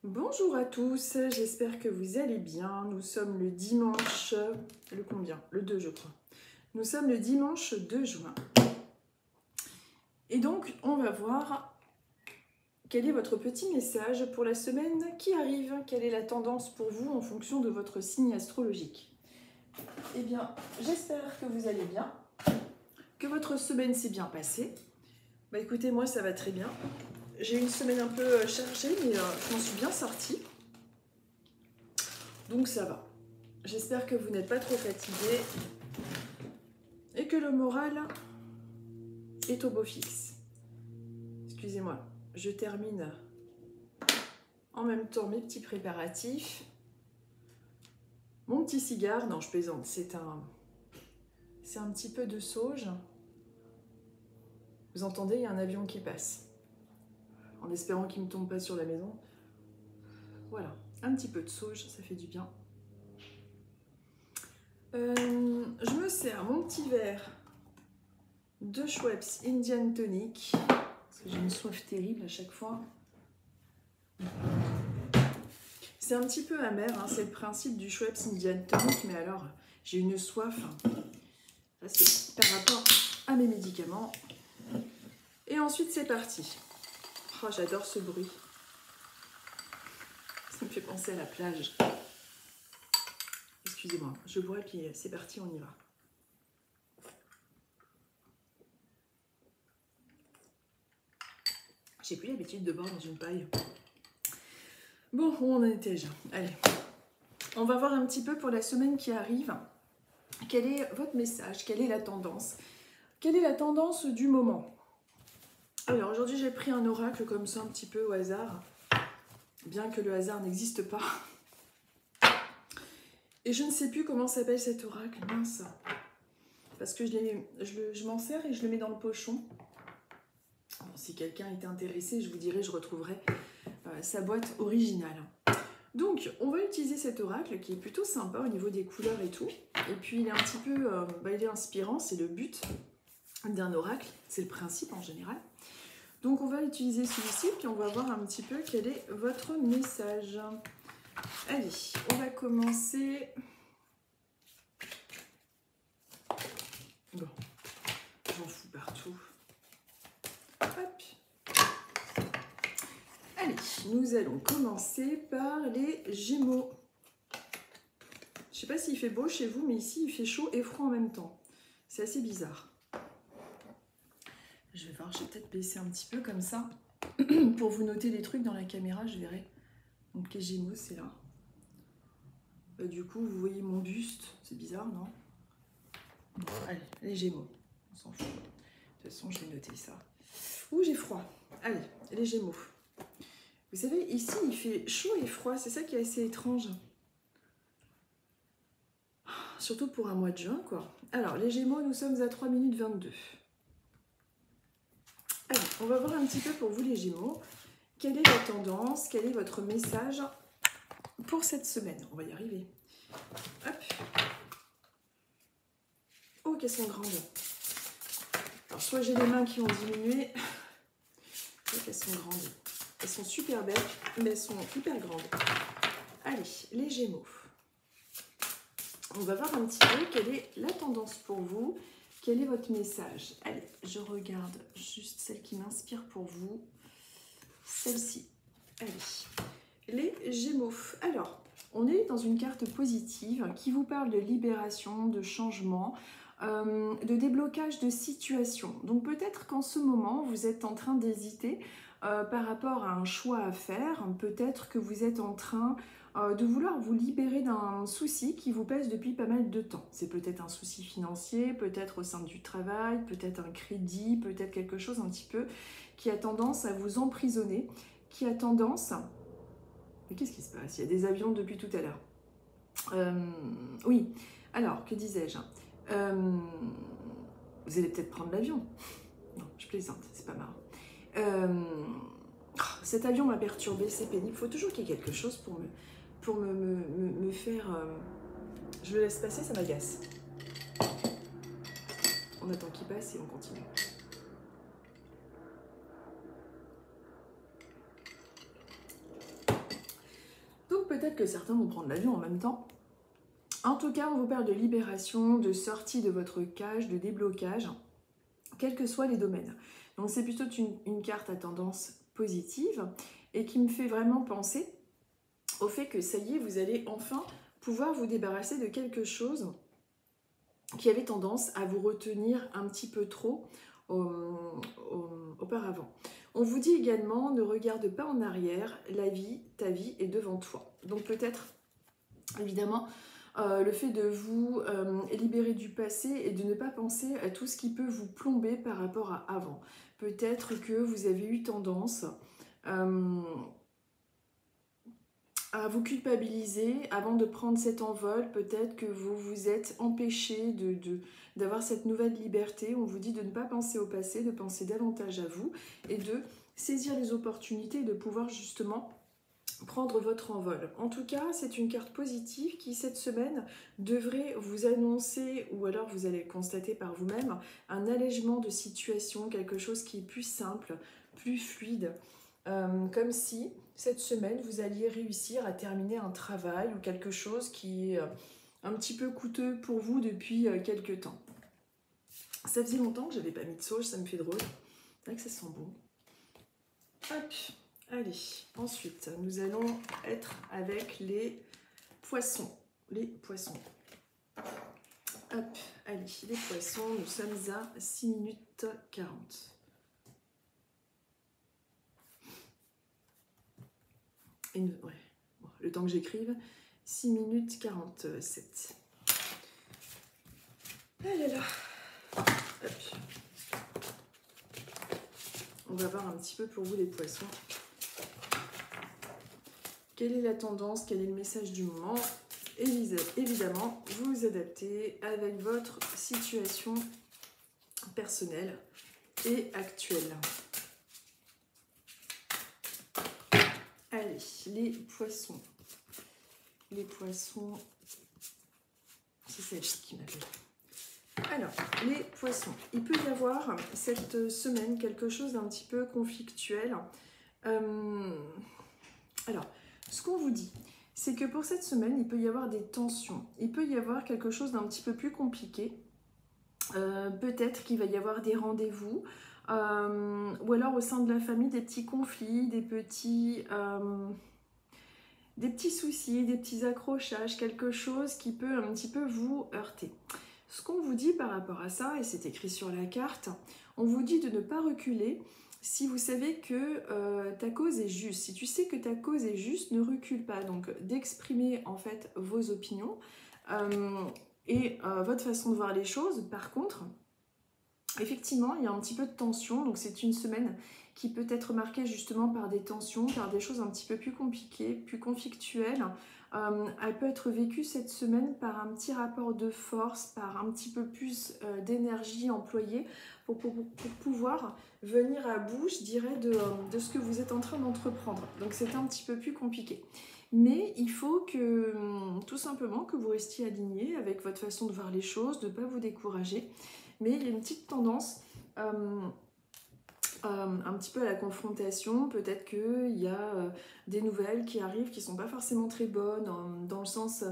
Bonjour à tous, j'espère que vous allez bien. Nous sommes le dimanche, le combien? Le 2 je crois. Nous sommes le dimanche 2 juin. Et donc on va voir quel est votre petit message pour la semaine qui arrive. Quelle est la tendance pour vous en fonction de votre signe astrologique? Eh bien, j'espère que vous allez bien, que votre semaine s'est bien passée. Bah écoutez, moi ça va très bien. J'ai une semaine un peu chargée, mais je m'en suis bien sortie. Donc ça va. J'espère que vous n'êtes pas trop fatigués et que le moral est au beau fixe. Excusez-moi, je termine en même temps mes petits préparatifs. Mon petit cigare, non je plaisante, c'est un petit peu de sauge. Vous entendez, il y a un avion qui passe. En espérant qu'il ne me tombe pas sur la maison. Voilà, un petit peu de sauge, ça fait du bien. Je me sers mon petit verre de Schweppes Indian Tonic, parce que j'ai une soif terrible à chaque fois. C'est un petit peu amer, hein, c'est le principe du Schweppes Indian Tonic, mais alors j'ai une soif, ça c'est par rapport à mes médicaments. Et ensuite c'est parti. Oh, j'adore ce bruit. Ça me fait penser à la plage. Excusez-moi, je bois et puis c'est parti, on y va. J'ai plus l'habitude de boire dans une paille. Bon, où en étais-je? Allez, on va voir un petit peu pour la semaine qui arrive. Quel est votre message? Quelle est la tendance? Quelle est la tendance du moment? Alors aujourd'hui j'ai pris un oracle comme ça un petit peu au hasard, bien que le hasard n'existe pas. Et je ne sais plus comment s'appelle cet oracle, mince. Parce que je m'en sers et je le mets dans le pochon. Bon, si quelqu'un est intéressé, je vous dirai, je retrouverai sa boîte originale. Donc, on va utiliser cet oracle qui est plutôt sympa au niveau des couleurs et tout. Et puis, il est un petit peu il est inspirant, c'est le but d'un oracle, c'est le principe en général. Donc, on va utiliser celui-ci, puis on va voir un petit peu quel est votre message. Allez, on va commencer. Bon, j'en fous partout. Hop. Allez, nous allons commencer par les Gémeaux. Je ne sais pas s'il fait beau chez vous, mais ici il fait chaud et froid en même temps. C'est assez bizarre. Je vais voir, je vais peut-être baisser un petit peu comme ça pour vous noter les trucs dans la caméra, je verrai. Donc les Gémeaux, c'est là. Bah, du coup, vous voyez mon buste, c'est bizarre, non? Bon, allez, les Gémeaux, on s'en fout. De toute façon, je vais noter ça. Ouh, j'ai froid. Allez, les Gémeaux. Vous savez, ici, il fait chaud et froid, c'est ça qui est assez étrange. Surtout pour un mois de juin, quoi. Alors, les Gémeaux, nous sommes à 3 minutes 22. Allez, on va voir un petit peu pour vous, les Gémeaux. Quelle est la tendance? Quel est votre message pour cette semaine? On va y arriver. Hop. Oh, qu'elles sont grandes. Alors, soit j'ai les mains qui ont diminué, soit qu'elles sont grandes. Elles sont super belles, mais elles sont hyper grandes. Allez, les Gémeaux. On va voir un petit peu quelle est la tendance pour vous. Quel est votre message? Allez, je regarde juste celle qui m'inspire pour vous. Celle-ci. Allez, les Gémeaux. Alors, on est dans une carte positive qui vous parle de libération, de changement, de déblocage de situation. Donc peut-être qu'en ce moment, vous êtes en train d'hésiter par rapport à un choix à faire. Peut-être que vous êtes en train de vouloir vous libérer d'un souci qui vous pèse depuis pas mal de temps. C'est peut-être un souci financier, peut-être au sein du travail, peut-être un crédit, peut-être quelque chose un petit peu qui a tendance à vous emprisonner, qui a tendance... Mais qu'est-ce qui se passe? Il y a des avions depuis tout à l'heure. Oui, alors, que disais-je? Vous allez peut-être prendre l'avion. Non, je plaisante, c'est pas marrant. Cet avion m'a perturbée, c'est pénible. Il faut toujours qu'il y ait quelque chose pour me faire... Je le laisse passer, ça m'agace. On attend qu'il passe et on continue. peut-être que certains vont prendre l'avion en même temps. En tout cas, on vous parle de libération, de sortie de votre cage, de déblocage, quels que soient les domaines. Donc c'est plutôt une carte à tendance positive et qui me fait vraiment penser au fait que ça y est, vous allez enfin pouvoir vous débarrasser de quelque chose qui avait tendance à vous retenir un petit peu trop auparavant. On vous dit également, ne regarde pas en arrière, ta vie est devant toi. Donc peut-être, évidemment, le fait de vous libérer du passé et de ne pas penser à tout ce qui peut vous plomber par rapport à avant. Peut-être que vous avez eu tendance à vous culpabiliser avant de prendre cet envol. Peut-être que vous vous êtes empêché d'avoir cette nouvelle liberté. On vous dit de ne pas penser au passé, de penser davantage à vous et de saisir les opportunités et de pouvoir justement prendre votre envol. En tout cas, c'est une carte positive qui, cette semaine, devrait vous annoncer, ou alors vous allez le constater par vous-même, un allègement de situation, quelque chose qui est plus simple, plus fluide, comme si cette semaine, vous alliez réussir à terminer un travail ou quelque chose qui est un petit peu coûteux pour vous depuis quelques temps. Ça faisait longtemps que je n'avais pas mis de sauge, ça me fait drôle. C'est vrai que ça sent bon. Hop. Allez, ensuite, nous allons être avec les poissons. Les poissons. Hop, allez, les poissons, nous sommes à 6 minutes 40. Et ouais, bon, le temps que j'écrive, 6 minutes 47. Ah là là. Hop. On va voir un petit peu pour vous les poissons. Quelle est la tendance, quel est le message du moment? Évidemment, vous vous adaptez avec votre situation personnelle et actuelle. Allez, les poissons. Les poissons, c'est celle-ci qui m'appelle. Alors, les poissons. Il peut y avoir cette semaine quelque chose d'un petit peu conflictuel. Alors, ce qu'on vous dit, c'est que pour cette semaine, il peut y avoir des tensions. Il peut y avoir quelque chose d'un petit peu plus compliqué. Peut-être qu'il va y avoir des rendez-vous. Ou alors au sein de la famille, des petits conflits, des petits soucis, des petits accrochages, quelque chose qui peut un petit peu vous heurter. Ce qu'on vous dit par rapport à ça, et c'est écrit sur la carte, on vous dit de ne pas reculer si vous savez que ta cause est juste. Si tu sais que ta cause est juste, ne recule pas. Donc d'exprimer en fait vos opinions et votre façon de voir les choses. Par contre, effectivement, il y a un petit peu de tension. Donc c'est une semaine qui peut être marquée justement par des tensions, par des choses un petit peu plus compliquées, plus conflictuelles. Elle peut être vécue cette semaine par un petit rapport de force, par un petit peu plus d'énergie employée pour pouvoir venir à bout, je dirais, de ce que vous êtes en train d'entreprendre. Donc c'est un petit peu plus compliqué. Mais il faut que, tout simplement, que vous restiez aligné avec votre façon de voir les choses, de ne pas vous décourager. Mais il y a une petite tendance un petit peu à la confrontation. Peut-être qu'il y a des nouvelles qui arrivent qui ne sont pas forcément très bonnes, dans le sens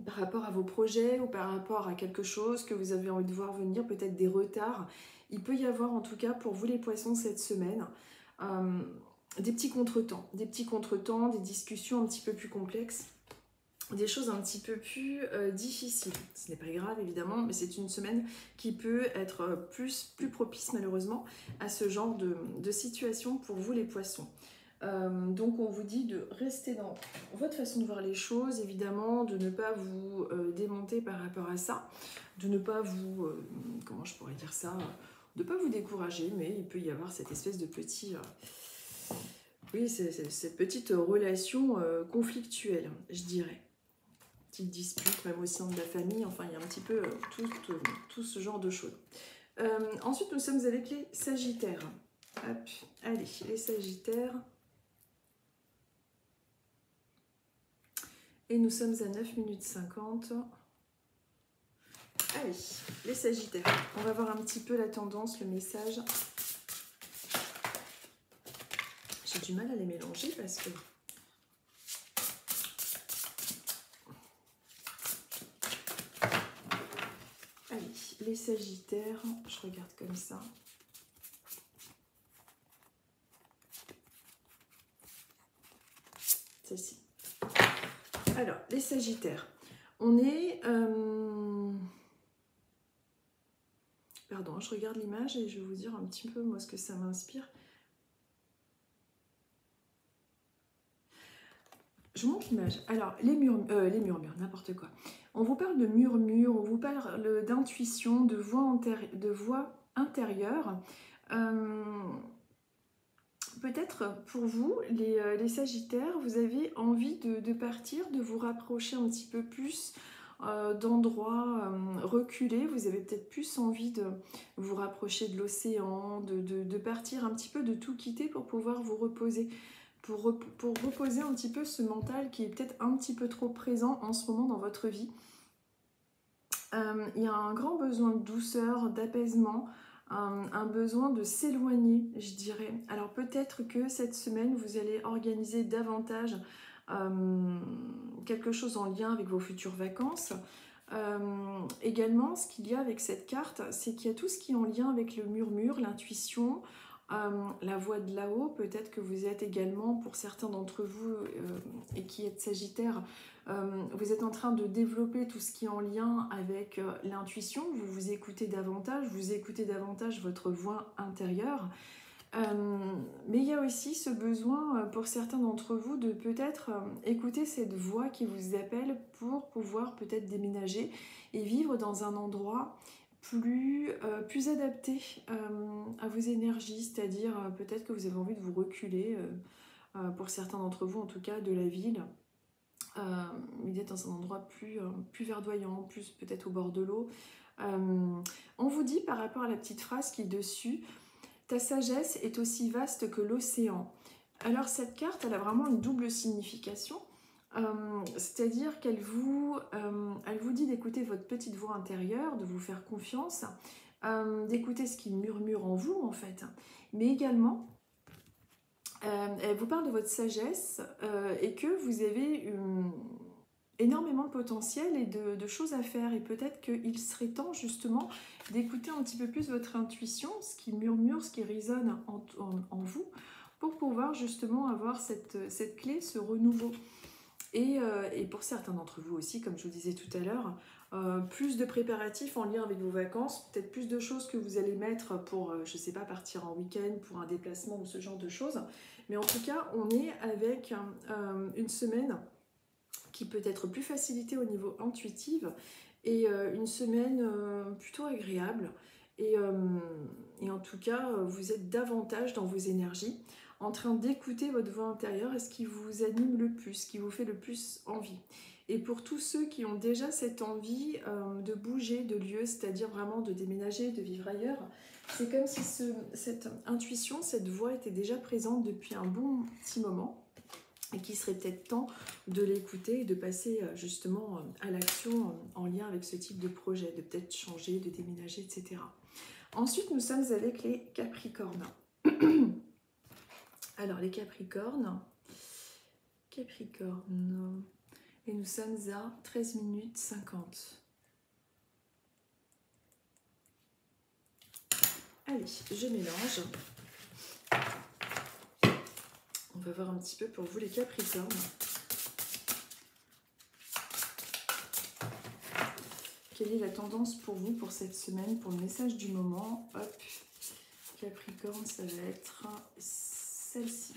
par rapport à vos projets ou par rapport à quelque chose que vous avez envie de voir venir, peut-être des retards. Il peut y avoir en tout cas pour vous les poissons cette semaine des petits contretemps, des discussions un petit peu plus complexes, des choses un petit peu plus difficiles. Ce n'est pas grave évidemment, mais c'est une semaine qui peut être plus propice malheureusement à ce genre de situation pour vous les poissons. Donc on vous dit de rester dans votre façon de voir les choses, évidemment, de ne pas vous démonter par rapport à ça, de ne pas vous, comment je pourrais dire ça, de ne pas vous décourager, mais il peut y avoir cette espèce de petit... oui, cette petite relation conflictuelle, je dirais. Petite dispute, même au sein de la famille, enfin il y a un petit peu tout ce genre de choses. Ensuite, nous sommes avec les Sagittaires. Hop, allez, les Sagittaires. Et nous sommes à 9 minutes 50. Allez, les Sagittaires. On va voir un petit peu la tendance, le message. J'ai du mal à les mélanger parce que les Sagittaires, je regarde comme ça. Celle-ci. Alors, les Sagittaires, on est... Pardon, je regarde l'image et je vais vous dire un petit peu moi ce que ça m'inspire. Je vous montre l'image. Alors, les murmures, n'importe quoi. On vous parle de murmures, on vous parle d'intuition, de voix intérieure. Peut-être pour vous, les Sagittaires, vous avez envie de partir, de vous rapprocher un petit peu plus d'endroits reculés. Vous avez peut-être plus envie de vous rapprocher de l'océan, de partir un petit peu, de tout quitter pour pouvoir vous reposer. Pour reposer un petit peu ce mental qui est peut-être un petit peu trop présent en ce moment dans votre vie. Il y a un grand besoin de douceur, d'apaisement, un besoin de s'éloigner, je dirais. Alors peut-être que cette semaine, vous allez organiser davantage quelque chose en lien avec vos futures vacances. Également, ce qu'il y a avec cette carte, c'est qu'il y a tout ce qui est en lien avec le murmure, l'intuition, la voix de là-haut. Peut-être que vous êtes également, pour certains d'entre vous et qui êtes Sagittaire, vous êtes en train de développer tout ce qui est en lien avec l'intuition. Vous écoutez davantage votre voix intérieure. Mais il y a aussi ce besoin pour certains d'entre vous de peut-être écouter cette voix qui vous appelle pour pouvoir peut-être déménager et vivre dans un endroit plus adapté à vos énergies, c'est-à-dire peut-être que vous avez envie de vous reculer, pour certains d'entre vous en tout cas, de la ville, mais d'être dans un endroit plus verdoyant, plus peut-être au bord de l'eau. On vous dit par rapport à la petite phrase qui est dessus, ta sagesse est aussi vaste que l'océan. Alors cette carte, elle a vraiment une double signification. C'est-à-dire qu'elle elle vous dit d'écouter votre petite voix intérieure, de vous faire confiance, d'écouter ce qui murmure en vous en fait, mais également elle vous parle de votre sagesse et que vous avez énormément de potentiel et de choses à faire, et peut-être qu'il serait temps justement d'écouter un petit peu plus votre intuition, ce qui murmure, ce qui résonne en vous, pour pouvoir justement avoir cette clé, ce renouveau. Et pour certains d'entre vous aussi, comme je vous disais tout à l'heure, plus de préparatifs en lien avec vos vacances, peut-être plus de choses que vous allez mettre pour, je ne sais pas, partir en week-end, pour un déplacement ou ce genre de choses. Mais en tout cas, on est avec une semaine qui peut être plus facilitée au niveau intuitif et une semaine plutôt agréable. Et en tout cas, vous êtes davantage dans vos énergies, en train d'écouter votre voix intérieure et ce qui vous anime le plus, ce qui vous fait le plus envie. Et pour tous ceux qui ont déjà cette envie de bouger de lieu, c'est-à-dire vraiment de déménager, de vivre ailleurs, c'est comme si cette intuition, cette voix était déjà présente depuis un bon petit moment et qu'il serait peut-être temps de l'écouter et de passer justement à l'action en lien avec ce type de projet, de peut-être changer, de déménager, etc. Ensuite, nous sommes avec les Capricornes. Alors, les Capricornes, et nous sommes à 13 minutes 50. Allez, je mélange. On va voir un petit peu pour vous les Capricornes. Quelle est la tendance pour vous pour cette semaine, pour le message du moment? Hop, Capricorne, ça va être celle-ci.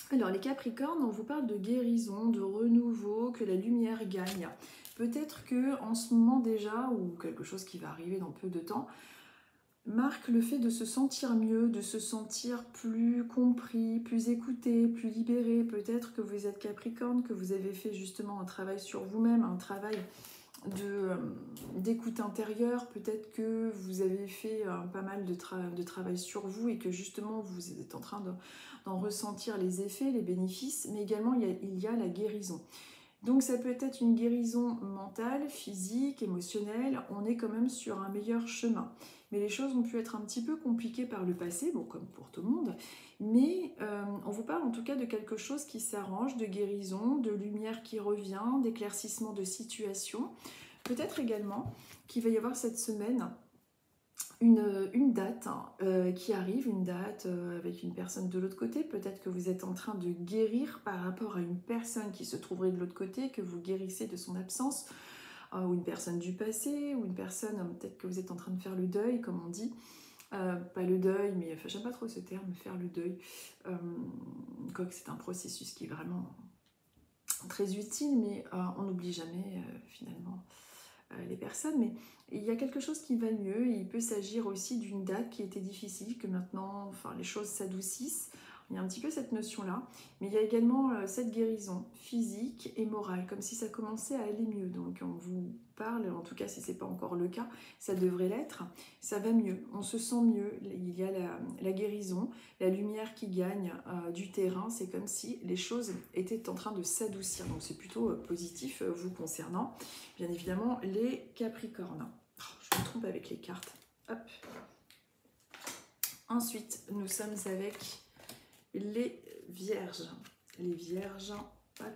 Alors les Capricornes, on vous parle de guérison, de renouveau, que la lumière gagne. Peut-être que en ce moment déjà, ou quelque chose qui va arriver dans peu de temps, marque le fait de se sentir mieux, de se sentir plus compris, plus écouté, plus libéré. Peut-être que vous êtes Capricorne, que vous avez fait justement un travail sur vous-même, un travail d'écoute intérieure. Peut-être que vous avez fait pas mal de travail sur vous et que justement vous êtes en train d'en ressentir les effets, les bénéfices, mais également il y a la guérison. Donc ça peut être une guérison mentale, physique, émotionnelle, on est quand même sur un meilleur chemin. Mais les choses ont pu être un petit peu compliquées par le passé, bon comme pour tout le monde, mais on vous parle en tout cas de quelque chose qui s'arrange, de guérison, de lumière qui revient, d'éclaircissement de situation. Peut-être également qu'il va y avoir cette semaine une date qui arrive, une date avec une personne de l'autre côté. Peut-être que vous êtes en train de guérir par rapport à une personne qui se trouverait de l'autre côté, que vous guérissez de son absence, ou une personne du passé, ou une personne, peut-être que vous êtes en train de faire le deuil, comme on dit. Pas le deuil, mais enfin, j'aime pas trop ce terme, faire le deuil. Quoique c'est un processus qui est vraiment très utile, mais on n'oublie jamais finalement les personnes. Mais il y a quelque chose qui va mieux. Il peut s'agir aussi d'une date qui était difficile, que maintenant enfin, les choses s'adoucissent. Il y a un petit peu cette notion-là. Mais il y a également cette guérison physique et morale, comme si ça commençait à aller mieux. Donc on vous parle, en tout cas si ce n'est pas encore le cas, ça devrait l'être. Ça va mieux, on se sent mieux. Il y a la guérison, la lumière qui gagne du terrain. C'est comme si les choses étaient en train de s'adoucir. Donc c'est plutôt positif vous concernant. Bien évidemment, les Capricornes. Oh, je me trompe avec les cartes. Hop. Ensuite, nous sommes avec les Vierges. Les Vierges, hop.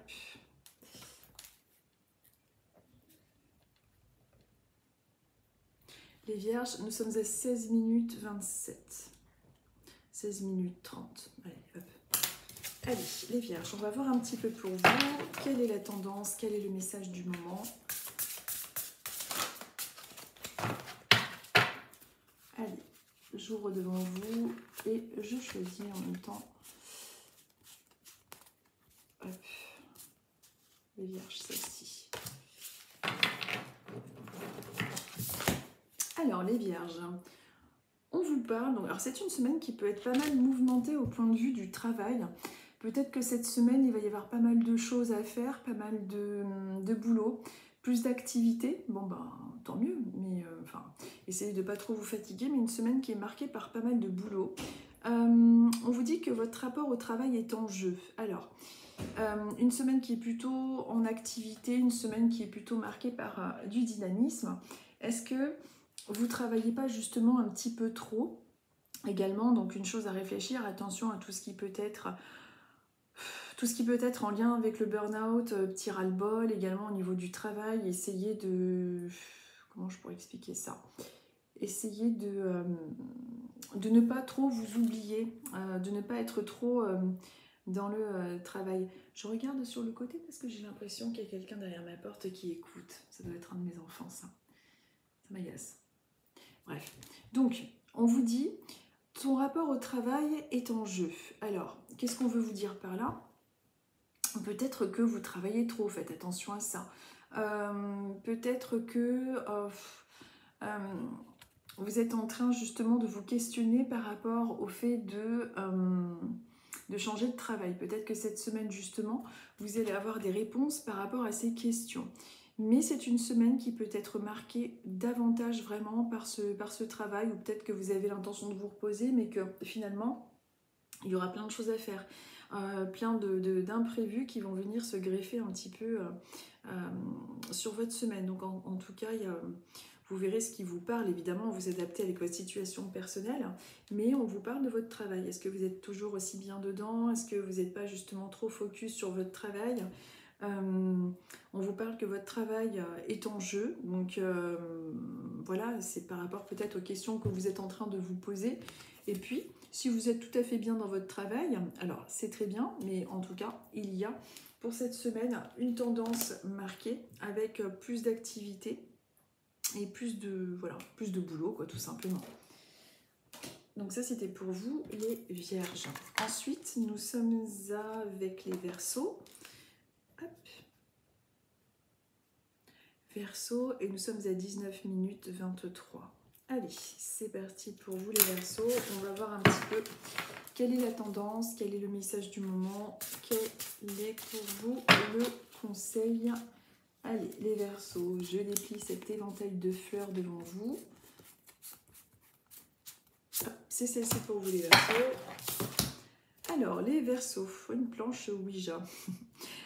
Les Vierges, nous sommes à 16 minutes 27. 16 minutes 30. Allez, hop. Allez, les Vierges, on va voir un petit peu pour vous. Quelle est la tendance? Quel est le message du moment? Allez, j'ouvre devant vous et je choisis en même temps. Hop. Les Vierges, celle-ci. Alors, les Vierges, on vous parle. Donc, alors, c'est une semaine qui peut être pas mal mouvementée au point de vue du travail. Peut-être que cette semaine, il va y avoir pas mal de choses à faire, pas mal de boulot, plus d'activités. Bon, ben, tant mieux, mais enfin, essayez de ne pas trop vous fatiguer, mais une semaine qui est marquée par pas mal de boulot. On vous dit que votre rapport au travail est en jeu. Alors, une semaine qui est plutôt en activité, une semaine qui est plutôt marquée par du dynamisme. Est-ce que vous ne travaillez pas justement un petit peu trop? Également, donc une chose à réfléchir, attention à tout ce qui peut être en lien avec le burn-out, petit ras-le-bol, également au niveau du travail, essayez de... Comment je pourrais expliquer ça? Essayez de ne pas trop vous oublier, de ne pas être trop dans le travail. Je regarde sur le côté parce que j'ai l'impression qu'il y a quelqu'un derrière ma porte qui écoute. Ça doit être un de mes enfants, ça. Ça m'agace. Bref. Donc, on vous dit, ton rapport au travail est en jeu. Alors, qu'est-ce qu'on veut vous dire par là? Peut-être que vous travaillez trop, faites attention à ça. Peut-être que vous êtes en train justement de vous questionner par rapport au fait de changer de travail. Peut-être que cette semaine justement, vous allez avoir des réponses par rapport à ces questions. Mais c'est une semaine qui peut être marquée davantage vraiment par ce travail, ou peut-être que vous avez l'intention de vous reposer, mais que finalement, il y aura plein de choses à faire. Plein d'imprévus qui vont venir se greffer un petit peu sur votre semaine. Donc en tout cas, vous verrez ce qui vous parle. Évidemment, vous adaptez avec votre situation personnelle, mais on vous parle de votre travail. Est-ce que vous êtes toujours aussi bien dedans? Est-ce que vous n'êtes pas justement trop focus sur votre travail? On vous parle que votre travail est en jeu. Donc voilà, c'est par rapport peut-être aux questions que vous êtes en train de vous poser. Et puis, si vous êtes tout à fait bien dans votre travail, alors c'est très bien, mais en tout cas, il y a pour cette semaine une tendance marquée avec plus d'activité et plus de boulot, quoi, tout simplement. Donc ça, c'était pour vous, les Vierges. Ensuite, nous sommes avec les Verseaux. Hop. Verseaux, et nous sommes à 19 minutes 23. Allez, c'est parti pour vous les Verseaux. On va voir un petit peu quelle est la tendance, quel est le message du moment, quel est pour vous le conseil. Allez, les Verseaux, je déplie cet éventail de fleurs devant vous. C'est celle-ci pour vous les Verseaux. Alors, les Verseaux, une planche Ouija.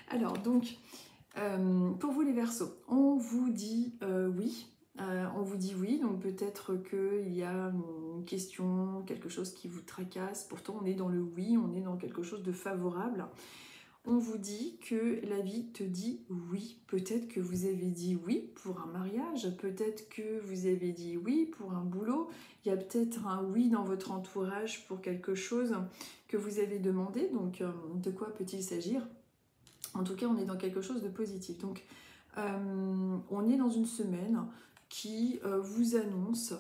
Alors, donc, pour vous les Verseaux, on vous dit oui. On vous dit oui, donc peut-être qu'il y a une question, quelque chose qui vous tracasse. Pourtant, on est dans le oui, on est dans quelque chose de favorable. on vous dit que la vie te dit oui. Peut-être que vous avez dit oui pour un mariage, peut-être que vous avez dit oui pour un boulot. Il y a peut-être un oui dans votre entourage pour quelque chose que vous avez demandé. Donc, de quoi peut-il s'agir? En tout cas, on est dans quelque chose de positif. Donc, on est dans une semaine qui vous annonce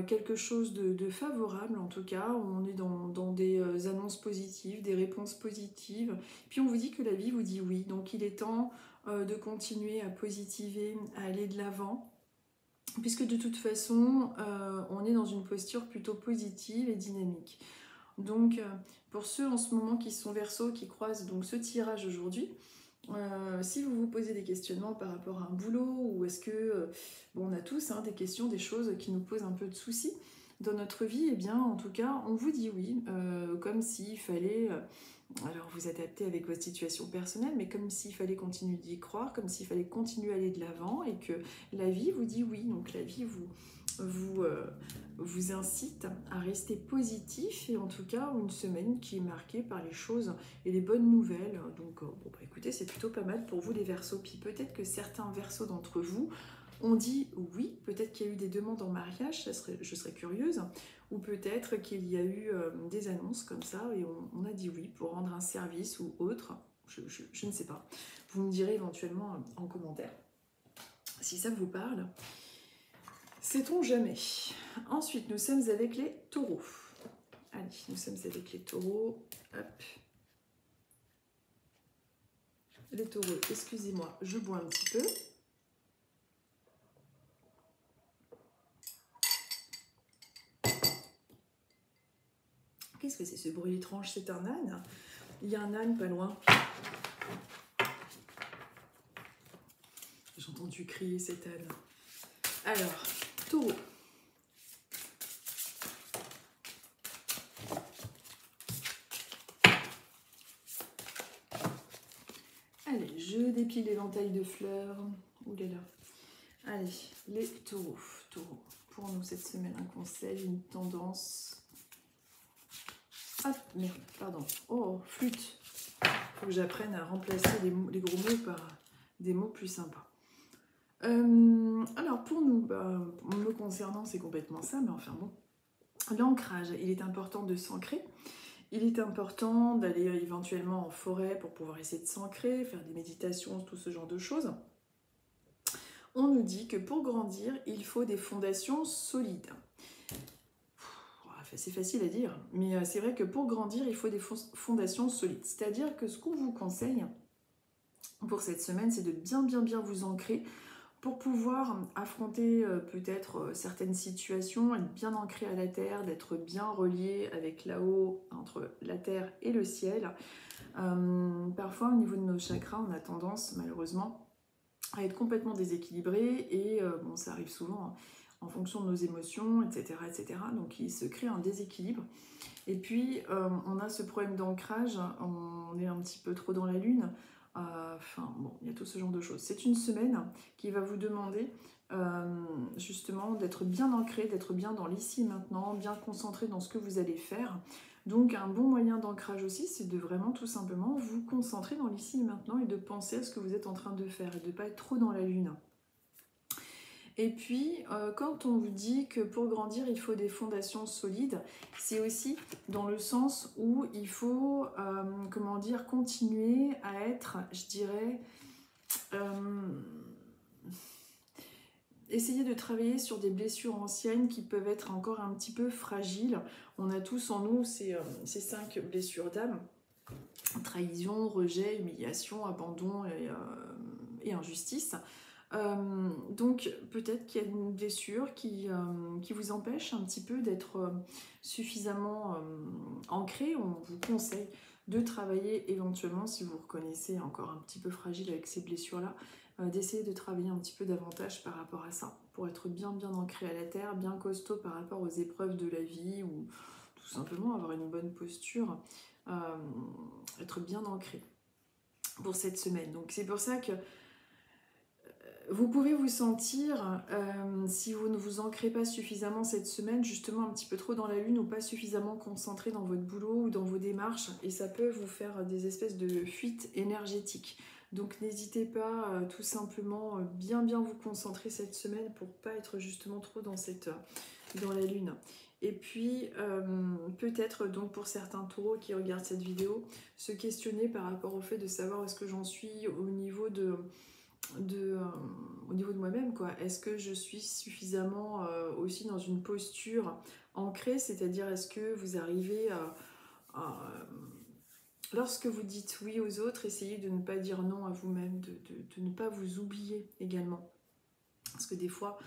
quelque chose de favorable, en tout cas. On est dans des annonces positives, des réponses positives. Puis on vous dit que la vie vous dit oui. Donc il est temps de continuer à positiver, à aller de l'avant. Puisque de toute façon, on est dans une posture plutôt positive et dynamique. Donc pour ceux en ce moment qui sont Verseaux, qui croisent donc ce tirage aujourd'hui, si vous vous posez des questionnements par rapport à un boulot, ou est-ce que, bon, on a tous des questions, des choses qui nous posent un peu de soucis dans notre vie, et bien en tout cas on vous dit oui, comme s'il fallait, alors vous adapter avec votre situation personnelle, mais comme s'il fallait continuer d'y croire, comme s'il fallait continuer à aller de l'avant, et que la vie vous dit oui. Donc la vie vous incite à rester positif, et en tout cas une semaine qui est marquée par les choses et les bonnes nouvelles. Donc bon, bah, écoutez, c'est plutôt pas mal pour vous les Verseaux. Puis peut-être que certains Verseaux d'entre vous ont dit oui, peut-être qu'il y a eu des demandes en mariage, je serais curieuse, ou peut-être qu'il y a eu des annonces comme ça et on a dit oui pour rendre un service ou autre, je ne sais pas. Vous me direz éventuellement en commentaire si ça vous parle. Sait-on jamais. Ensuite, nous sommes avec les taureaux. Allez, nous sommes avec les taureaux. Hop. Les taureaux, excusez-moi, je bois un petit peu. Qu'est-ce que c'est ce bruit étrange? C'est un âne. Il y a un âne pas loin. J'ai entendu crier cet âne. Alors, taureau. Allez, je dépile l'éventail de fleurs. Ouh là là. Allez, les taureaux. Taureaux. Pour nous cette semaine, un conseil, une tendance. Hop, merde, pardon. Oh, flûte. Faut que j'apprenne à remplacer les gros mots par des mots plus sympas. Alors pour nous, me concernant, c'est complètement ça, mais enfin bon. L'ancrage, il est important de s'ancrer. Il est important d'aller éventuellement en forêt pour pouvoir essayer de s'ancrer, faire des méditations, tout ce genre de choses. On nous dit que pour grandir, il faut des fondations solides. C'est facile à dire, mais c'est vrai que pour grandir, il faut des fondations solides. C'est-à-dire que ce qu'on vous conseille pour cette semaine, c'est de bien vous ancrer pour pouvoir affronter peut-être certaines situations, être bien ancré à la terre, d'être bien relié avec là-haut, entre la terre et le ciel. Parfois, au niveau de nos chakras, on a tendance, malheureusement, à être complètement déséquilibré, et bon, ça arrive souvent en fonction de nos émotions, etc., etc. Donc il se crée un déséquilibre. Et puis on a ce problème d'ancrage, on est un petit peu trop dans la lune. Enfin bon, il y a tout ce genre de choses. C'est une semaine qui va vous demander justement d'être bien ancré, d'être bien dans l'ici et maintenant, bien concentré dans ce que vous allez faire. Donc un bon moyen d'ancrage aussi, c'est de vraiment tout simplement vous concentrer dans l'ici et maintenant et de penser à ce que vous êtes en train de faire et de ne pas être trop dans la lune. Et puis, quand on vous dit que pour grandir, il faut des fondations solides, c'est aussi dans le sens où il faut, comment dire, continuer à être, je dirais, essayer de travailler sur des blessures anciennes qui peuvent être encore un petit peu fragiles. On a tous en nous ces 5 blessures d'âme: trahison, rejet, humiliation, abandon et injustice. Donc peut-être qu'il y a une blessure qui vous empêche un petit peu d'être suffisamment ancré. On vous conseille de travailler éventuellement, si vous reconnaissez encore un petit peu fragile avec ces blessures-là, d'essayer de travailler un petit peu davantage par rapport à ça, pour être bien ancré à la terre, bien costaud par rapport aux épreuves de la vie, ou tout simplement avoir une bonne posture, être bien ancré pour cette semaine. Donc c'est pour ça que Vous pouvez vous sentir, si vous ne vous ancrez pas suffisamment cette semaine, justement un petit peu trop dans la lune ou pas suffisamment concentré dans votre boulot ou dans vos démarches, et ça peut vous faire des espèces de fuites énergétiques. Donc n'hésitez pas tout simplement bien vous concentrer cette semaine pour pas être justement trop dans la lune. Et puis peut-être donc pour certains taureaux qui regardent cette vidéo, se questionner par rapport au fait de savoir où est-ce que j'en suis au niveau de moi-même, quoi. Est-ce que je suis suffisamment aussi dans une posture ancrée, c'est-à-dire est-ce que vous arrivez lorsque vous dites oui aux autres, essayez de ne pas dire non à vous-même, de ne pas vous oublier également. Parce que des fois,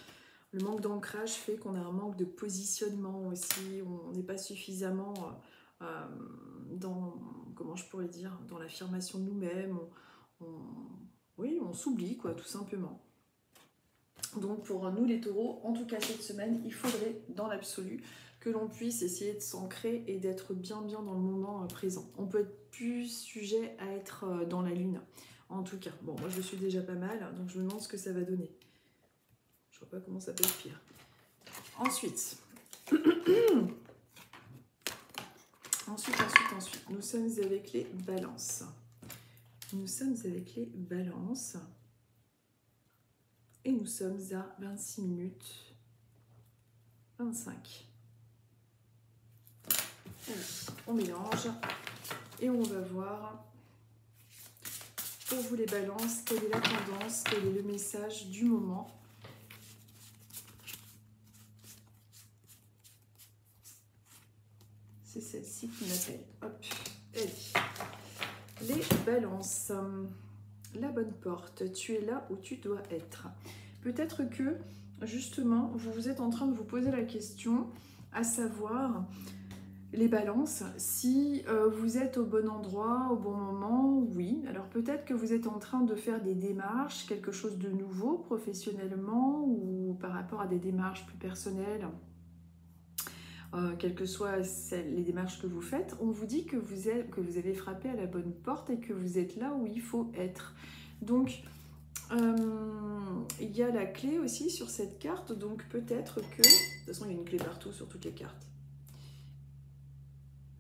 le manque d'ancrage fait qu'on a un manque de positionnement aussi, on n'est pas suffisamment dans, comment je pourrais dire, dans l'affirmation de nous-mêmes, oui, on s'oublie, quoi, tout simplement. Donc pour nous les taureaux, en tout cas cette semaine, il faudrait dans l'absolu que l'on puisse essayer de s'ancrer et d'être bien dans le moment présent. On peut être plus sujet à être dans la lune, en tout cas. Bon, moi je suis déjà pas mal, donc je me demande ce que ça va donner. Je vois pas comment ça peut être pire. Ensuite, nous sommes avec les balances. Nous sommes avec les balances. Et nous sommes à 26 minutes 25. Allez, on mélange et on va voir pour vous les balances, quelle est la tendance, quel est le message du moment. C'est celle-ci qui m'appelle. Hop, allez. Les balances. La bonne porte, tu es là où tu dois être. Peut-être que, justement, vous êtes en train de vous poser la question, à savoir, les balances, si vous êtes au bon endroit, au bon moment, oui. Alors peut-être que vous êtes en train de faire des démarches, quelque chose de nouveau professionnellement ou par rapport à des démarches plus personnelles. Quelles que soient les démarches que vous faites, on vous dit que vous avez frappé à la bonne porte et que vous êtes là où il faut être. Donc, il y a la clé aussi sur cette carte, donc peut-être que... De toute façon, il y a une clé partout sur toutes les cartes.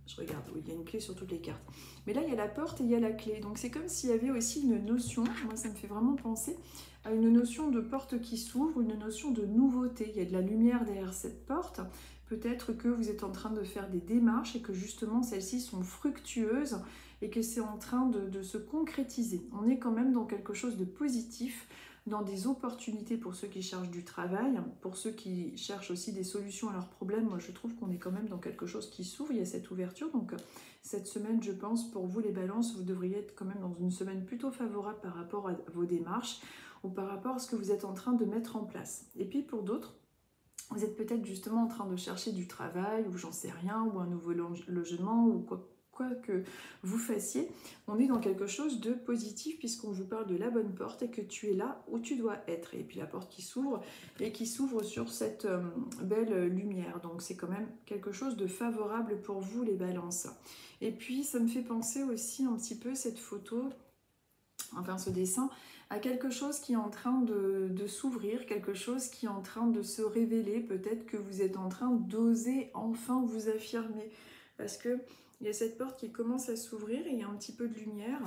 Je regarde, oui, il y a une clé sur toutes les cartes. Mais là, il y a la porte et il y a la clé. Donc, c'est comme s'il y avait aussi une notion, moi, ça me fait vraiment penser à une notion de porte qui s'ouvre, une notion de nouveauté. Il y a de la lumière derrière cette porte. Peut-être que vous êtes en train de faire des démarches et que justement celles-ci sont fructueuses et que c'est en train de se concrétiser. On est quand même dans quelque chose de positif, dans des opportunités pour ceux qui cherchent du travail, pour ceux qui cherchent aussi des solutions à leurs problèmes. Moi, je trouve qu'on est quand même dans quelque chose qui s'ouvre, il y a cette ouverture. Donc cette semaine, je pense, pour vous les balances, vous devriez être quand même dans une semaine plutôt favorable par rapport à vos démarches ou par rapport à ce que vous êtes en train de mettre en place. Et puis pour d'autres, vous êtes peut-être justement en train de chercher du travail, ou j'en sais rien, ou un nouveau logement, ou quoi que vous fassiez. On est dans quelque chose de positif puisqu'on vous parle de la bonne porte et que tu es là où tu dois être. Et puis la porte qui s'ouvre et qui s'ouvre sur cette belle lumière. Donc c'est quand même quelque chose de favorable pour vous les balances. Et puis ça me fait penser aussi un petit peu cette photo, enfin ce dessin, à quelque chose qui est en train de s'ouvrir, quelque chose qui est en train de se révéler. Peut-être que vous êtes en train d'oser enfin vous affirmer. Parce que il y a cette porte qui commence à s'ouvrir et il y a un petit peu de lumière.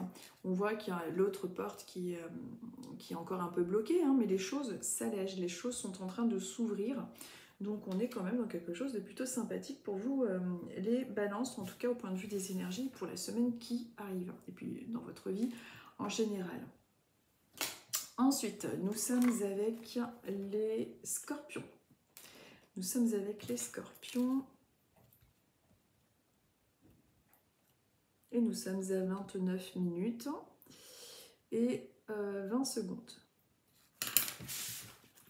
On voit qu'il y a l'autre porte qui est encore un peu bloquée, hein, mais les choses s'allègent, les choses sont en train de s'ouvrir. Donc on est quand même dans quelque chose de plutôt sympathique pour vous, les balances, en tout cas au point de vue des énergies pour la semaine qui arrive. Et puis dans votre vie en général. Ensuite, nous sommes avec les scorpions. Nous sommes avec les scorpions. Et nous sommes à 29 minutes et 20 secondes.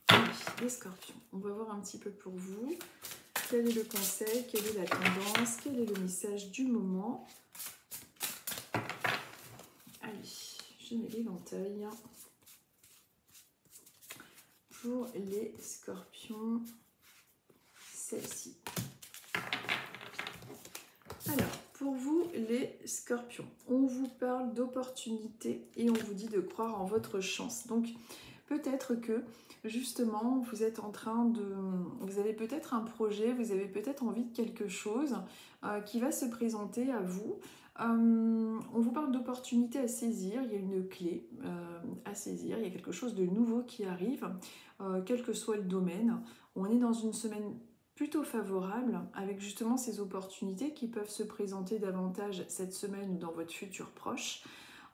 Allez, les scorpions, on va voir un petit peu pour vous. Quel est le conseil, quelle est la tendance, quel est le message du moment. Allez, je mets l'éventail. Pour les scorpions, celle-ci. Alors, pour vous les scorpions, on vous parle d'opportunités et on vous dit de croire en votre chance. Donc, peut-être que justement vous êtes en train de... Vous avez peut-être un projet, vous avez peut-être envie de quelque chose qui va se présenter à vous. On vous parle d'opportunités à saisir, il y a une clé à saisir, il y a quelque chose de nouveau qui arrive, quel que soit le domaine. On est dans une semaine plutôt favorable avec justement ces opportunités qui peuvent se présenter davantage cette semaine ou dans votre futur proche.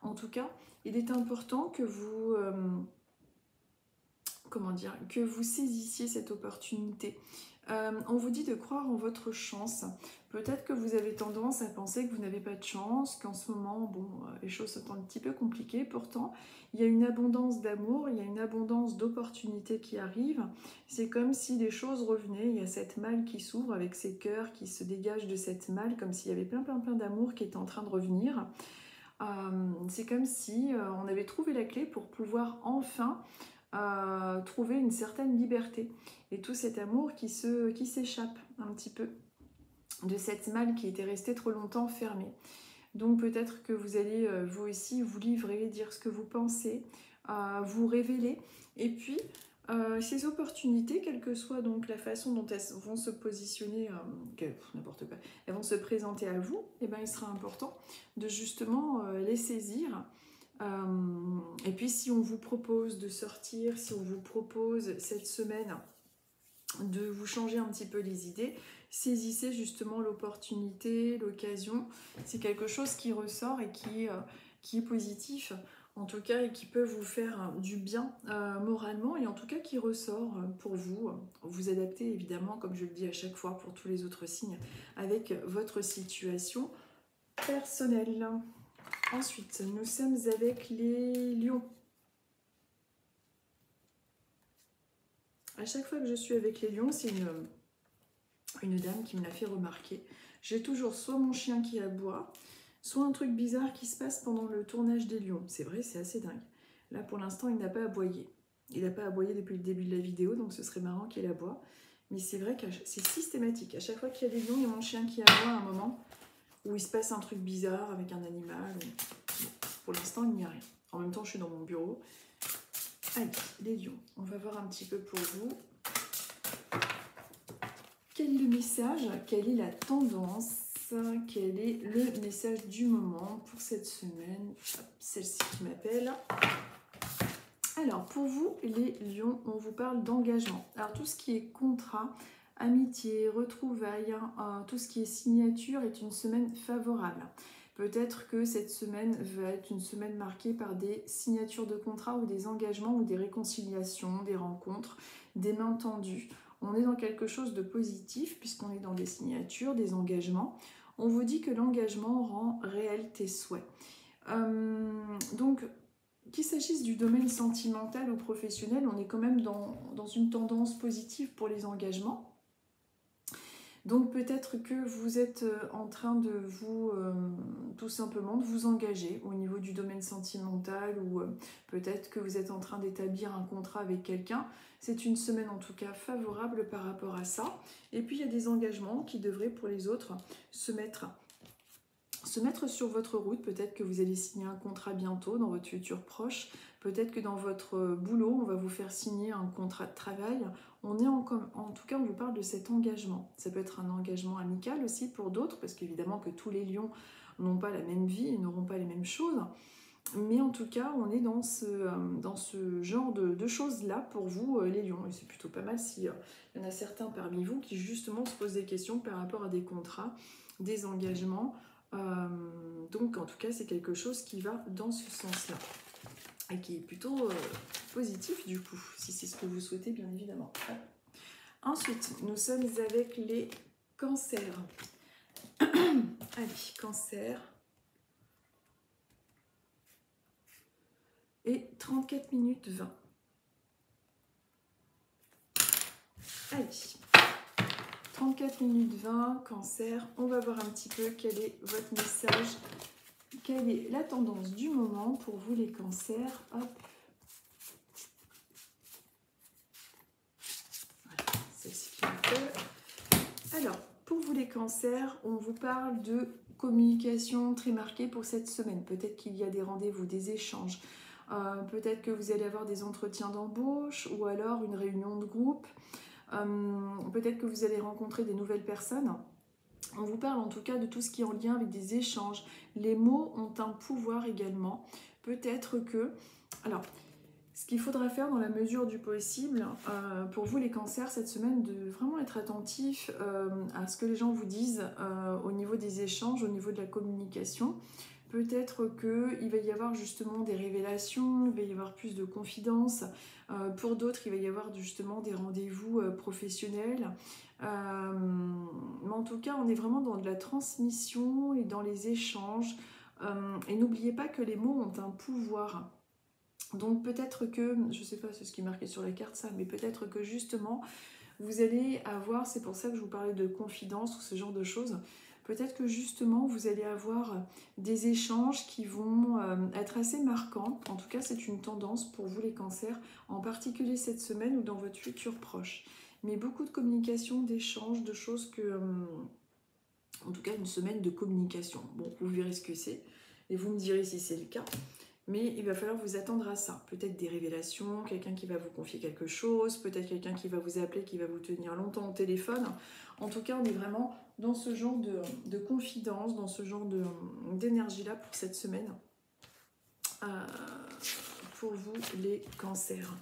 En tout cas, il est important que vous... que vous saisissiez cette opportunité. On vous dit de croire en votre chance. Peut-être que vous avez tendance à penser que vous n'avez pas de chance, qu'en ce moment, bon, les choses sont un petit peu compliquées. Pourtant, il y a une abondance d'amour, il y a une abondance d'opportunités qui arrivent. C'est comme si les choses revenaient. Il y a cette malle qui s'ouvre avec ces cœurs qui se dégagent de cette malle, comme s'il y avait plein d'amour qui était en train de revenir. C'est comme si on avait trouvé la clé pour pouvoir enfin trouver une certaine liberté et tout cet amour qui s'échappe un petit peu de cette malle qui était restée trop longtemps fermée. Donc peut-être que vous allez vous aussi vous livrer, dire ce que vous pensez, vous révéler, et puis ces opportunités, quelle que soit donc la façon dont elles vont se positionner, n'importe quoi, elles vont se présenter à vous, et bien il sera important de justement les saisir. Et puis si on vous propose de sortir, si on vous propose cette semaine de vous changer un petit peu les idées, saisissez justement l'opportunité, l'occasion. C'est quelque chose qui ressort et qui est positif en tout cas, et qui peut vous faire du bien moralement, et en tout cas qui ressort pour vous. Vous adaptez évidemment, comme je le dis à chaque fois pour tous les autres signes, avec votre situation personnelle. Ensuite, nous sommes avec les lions. À chaque fois que je suis avec les lions, c'est une dame qui me l'a fait remarquer. J'ai toujours soit mon chien qui aboie, soit un truc bizarre qui se passe pendant le tournage des lions. C'est vrai, c'est assez dingue. Là, pour l'instant, il n'a pas aboyé. Il n'a pas aboyé depuis le début de la vidéo, donc ce serait marrant qu'il aboie. Mais c'est vrai que c'est systématique. À chaque fois qu'il y a des lions, il y a mon chien qui aboie à un moment où il se passe un truc bizarre avec un animal. Bon, pour l'instant, il n'y a rien. En même temps, je suis dans mon bureau. Allez, les lions, on va voir un petit peu pour vous. Quel est le message? Quelle est la tendance? Quel est le message du moment pour cette semaine? Celle-ci qui m'appelle. Alors, pour vous, les lions, on vous parle d'engagement. Alors, tout ce qui est contrat, amitié, retrouvailles, tout ce qui est signature est une semaine favorable. Peut-être que cette semaine va être une semaine marquée par des signatures de contrats ou des engagements ou des réconciliations, des rencontres, des mains tendues. On est dans quelque chose de positif puisqu'on est dans des signatures, des engagements. On vous dit que l'engagement rend réel tes souhaits. Donc, qu'il s'agisse du domaine sentimental ou professionnel, on est quand même dans une tendance positive pour les engagements. Donc peut-être que vous êtes en train de vous, tout simplement, de vous engager au niveau du domaine sentimental, ou peut-être que vous êtes en train d'établir un contrat avec quelqu'un. C'est une semaine en tout cas favorable par rapport à ça. Et puis il y a des engagements qui devraient pour les autres se mettre sur votre route. Peut-être que vous allez signer un contrat bientôt dans votre futur proche. Peut-être que dans votre boulot, on va vous faire signer un contrat de travail. On est en tout cas, on vous parle de cet engagement. Ça peut être un engagement amical aussi pour d'autres, parce qu'évidemment que tous les lions n'ont pas la même vie et n'auront pas les mêmes choses. Mais en tout cas, on est dans ce genre de choses-là pour vous, les lions. Et c'est plutôt pas mal s'il y en a certains parmi vous qui justement se posent des questions par rapport à des contrats, des engagements. Donc en tout cas, c'est quelque chose qui va dans ce sens-là. Et qui est plutôt positif du coup, si c'est ce que vous souhaitez bien évidemment. Ensuite, nous sommes avec les cancers. Allez, cancer. Et 34 minutes 20. Allez, 34 minutes 20, cancer. On va voir un petit peu quel est votre message. Quelle est la tendance du moment pour vous les cancers? Hop. Voilà, celle-ci qui m'appelle. Alors, pour vous les cancers, on vous parle de communication très marquée pour cette semaine. Peut-être qu'il y a des rendez-vous, des échanges. Peut-être que vous allez avoir des entretiens d'embauche ou alors une réunion de groupe. Peut-être que vous allez rencontrer des nouvelles personnes. On vous parle en tout cas de tout ce qui est en lien avec des échanges. Les mots ont un pouvoir également. Peut-être que... Alors, ce qu'il faudra faire dans la mesure du possible, pour vous les cancers cette semaine, de vraiment être attentif à ce que les gens vous disent au niveau des échanges, au niveau de la communication. Peut-être qu'il va y avoir justement des révélations, il va y avoir plus de confidences. Pour d'autres, il va y avoir justement des rendez-vous professionnels. Mais en tout cas, on est vraiment dans de la transmission et dans les échanges. Et n'oubliez pas que les mots ont un pouvoir. Donc peut-être que, je ne sais pas, c'est ce qui est marqué sur la carte ça, mais peut-être que justement, vous allez avoir, c'est pour ça que je vous parlais de confidence ou ce genre de choses, peut-être que justement, vous allez avoir des échanges qui vont être assez marquants. En tout cas, c'est une tendance pour vous les cancers, en particulier cette semaine ou dans votre futur proche. Mais beaucoup de communication, d'échanges, de choses que... en tout cas, une semaine de communication. Bon, vous verrez ce que c'est et vous me direz si c'est le cas. Mais il va falloir vous attendre à ça. Peut-être des révélations, quelqu'un qui va vous confier quelque chose, peut-être quelqu'un qui va vous appeler, qui va vous tenir longtemps au téléphone. En tout cas, on est vraiment dans ce genre de confidence, dans ce genre d'énergie-là pour cette semaine. Pour vous, les cancers.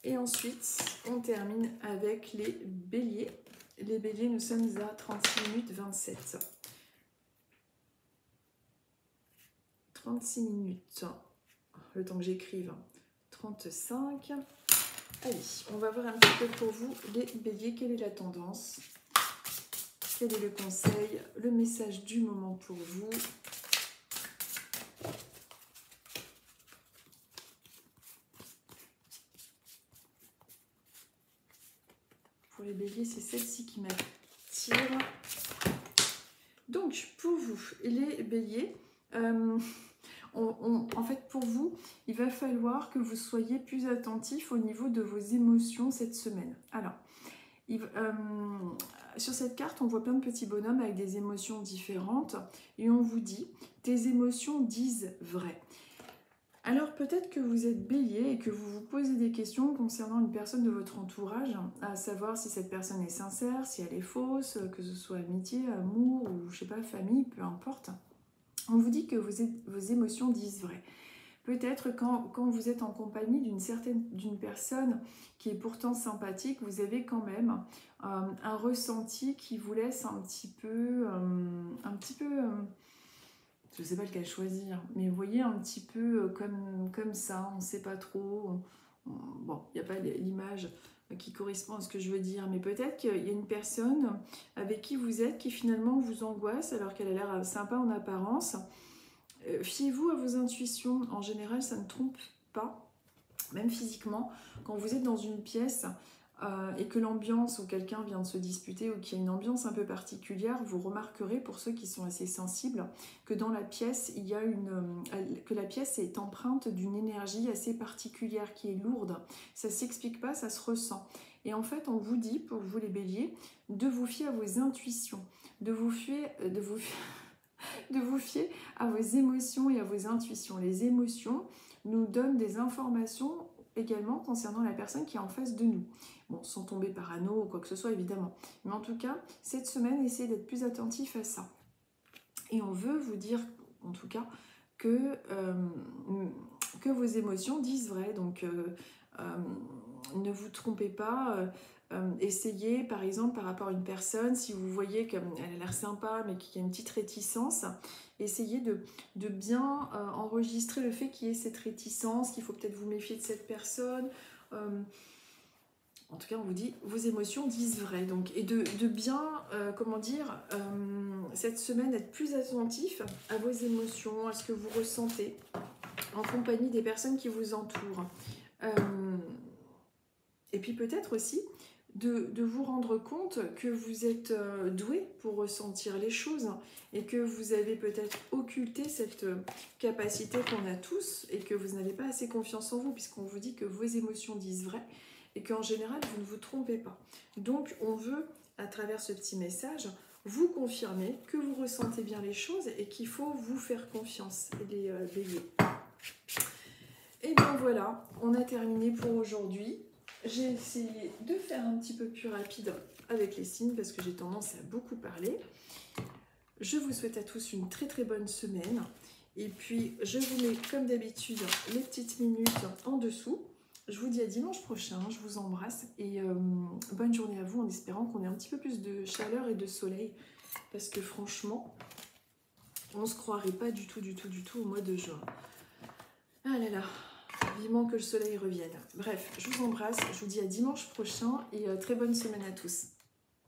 Et ensuite, on termine avec les béliers. Les béliers, nous sommes à 36 minutes 27. 36 minutes, le temps que j'écrive, 35. Allez, on va voir un petit peu pour vous, les béliers, quelle est la tendance, quel est le conseil, le message du moment pour vous. Pour les béliers, c'est celle-ci qui m'attire. Donc, pour vous, les béliers, en fait, pour vous, il va falloir que vous soyez plus attentifs au niveau de vos émotions cette semaine. Alors, sur cette carte, on voit plein de petits bonhommes avec des émotions différentes et on vous dit, tes émotions disent vrai. Alors, peut-être que vous êtes bélier et que vous vous posez des questions concernant une personne de votre entourage, à savoir si cette personne est sincère, si elle est fausse, que ce soit amitié, amour ou, je sais pas, famille, peu importe. On vous dit que vos émotions disent vrai. Peut-être quand vous êtes en compagnie d'une personne qui est pourtant sympathique, vous avez quand même un ressenti qui vous laisse un petit peu je ne sais pas lequel choisir, mais vous voyez un petit peu comme ça, on ne sait pas trop. Bon, il n'y a pas l'image qui correspond à ce que je veux dire, mais peut-être qu'il y a une personne avec qui vous êtes qui finalement vous angoisse alors qu'elle a l'air sympa en apparence. Fiez-vous à vos intuitions, en général ça ne trompe pas, même physiquement. Quand vous êtes dans une pièce et que l'ambiance ou quelqu'un vient de se disputer ou qu'il y a une ambiance un peu particulière, vous remarquerez, pour ceux qui sont assez sensibles, que dans la pièce, que la pièce est empreinte d'une énergie assez particulière qui est lourde. Ça ne s'explique pas, ça se ressent. Et en fait, on vous dit, pour vous les béliers, de vous fier à vos intuitions, de vous fier à vos émotions et à vos intuitions. Les émotions nous donnent des informations également concernant la personne qui est en face de nous. Bon, sans tomber parano ou quoi que ce soit, évidemment. Mais en tout cas, cette semaine, essayez d'être plus attentif à ça. Et on veut vous dire, en tout cas, que vos émotions disent vrai. Donc, ne vous trompez pas. Essayez, par exemple, par rapport à une personne, si vous voyez qu'elle a l'air sympa, mais qu'il y a une petite réticence, essayez de bien enregistrer le fait qu'il y ait cette réticence, qu'il faut peut-être vous méfier de cette personne. En tout cas, on vous dit, vos émotions disent vrai. Donc, et de bien, cette semaine, être plus attentif à vos émotions, à ce que vous ressentez, en compagnie des personnes qui vous entourent. Et puis peut-être aussi de vous rendre compte que vous êtes doué pour ressentir les choses et que vous avez peut-être occulté cette capacité qu'on a tous et que vous n'avez pas assez confiance en vous puisqu'on vous dit que vos émotions disent vrai et qu'en général vous ne vous trompez pas. Donc on veut, à travers ce petit message, vous confirmer que vous ressentez bien les choses et qu'il faut vous faire confiance, les béliers. Et bien voilà, on a terminé pour aujourd'hui. J'ai essayé de faire un petit peu plus rapide avec les signes parce que j'ai tendance à beaucoup parler. Je vous souhaite à tous une très très bonne semaine. Et puis je vous mets comme d'habitude les petites minutes en dessous. Je vous dis à dimanche prochain, je vous embrasse et bonne journée à vous en espérant qu'on ait un petit peu plus de chaleur et de soleil. Parce que franchement, on ne se croirait pas du tout au mois de juin. Ah là là, vivement que le soleil revienne. Bref, je vous embrasse, je vous dis à dimanche prochain et très bonne semaine à tous.